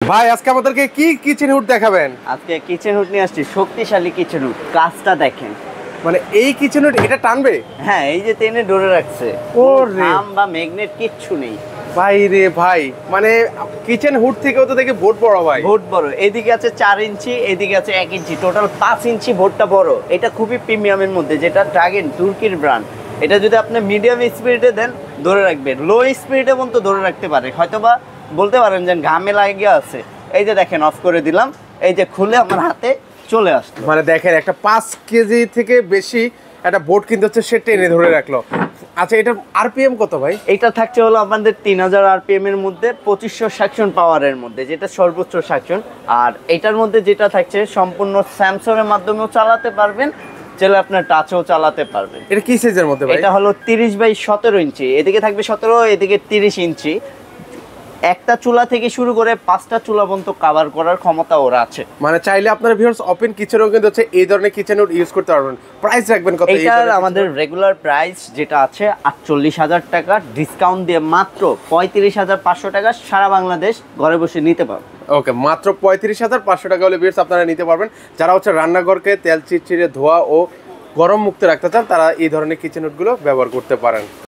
ভাই আজকে আমাদেরকে কি কিচেন হুড দেখাবেন? আজকে কিচেন হুড নিয়ে আসছি, শক্তিশালী কিচেন হুড। কাজটা দেখেন, মানে এই কিচেন হুড এটা টানবে? হ্যাঁ এই যে টেনে ধরে রাখছে, ওরে আম বা ম্যাগনেট কিচ্ছু নেই। ভাই রে ভাই, মানে কিচেন হুড থেকেও তো দেখি বোর্ড বড় ভাই। বোর্ড বড়, এদিকে আছে 4 ইঞ্চি, এদিকে আছে 1 ইঞ্চি, টোটাল 5 ইঞ্চি বোর্ডটা বড়। এটা খুবই প্রিমিয়ামের মধ্যে, যেটা ড্রাগন তুর্কির ব্র্যান্ড। এটা যদি আপনি মিডিয়াম স্পিডে দেন ধরে রাখবে, লো স্পিডে পর্যন্ত ধরে রাখতে পারে। হয়তোবা বলতে পারেন যে ঘামে লাগে আছে। এই যে দেখেন, অফ করে দিলাম, এই যে খুলে আমার হাতে চলে আসলো। মানে দেখেন একটা 5 কেজি থেকে বেশি একটা বোর্ড কিনতে হচ্ছে, সে টেনে ধরে রাখলো। আচ্ছা এটার আরপিএম কত ভাই? এটা থাকছে হলো আমাদের 3000 আরপিএম এর মধ্যে, 2500 সাকশন পাওয়ারের মধ্যে, যেটা সর্বোচ্চ সাকশন। আর এটার মধ্যে যেটা থাকছে সম্পূর্ণ স্যামসাং এর মাধ্যমেও চালাতে পারবেন, চাইলে আপনার টাচও চালাতে পারবেন। এটা কি সাইজের মধ্যে ভাই? এটা হলো 30x17 ইঞ্চি, এদিকে থাকবে 17, এদিকে 30 ইঞ্চি। একটা চুলা থেকে শুরু করে 5টা চুলা পর্যন্ত কভার করার ক্ষমতা ওর আছে। মানে চাইলে আপনারা ভিউয়ার্স ওপেন কিচেনও কিন্তু হচ্ছে এই ধরনের কিচেন হুড ইউজ করতে পারবেন। প্রাইস রাখবেন কত? এটার আমাদের রেগুলার প্রাইস যেটা আছে 48,000 টাকা, ডিসকাউন্ট দিয়ে মাত্র 35,500 টাকা, সারা বাংলাদেশ ঘরে বসে নিতে পারবেন। ওকে, মাত্র 35,500 টাকা হলে ভিউয়ার্স আপনারা নিতে পারবেন। যারা হচ্ছে রান্নাঘরকে তেল চিটচিটে ধোয়া ও গরম মুক্ত রাখতে চান, তারা এই ধরনের কিচেন হুডগুলো ব্যবহার করতে পারেন।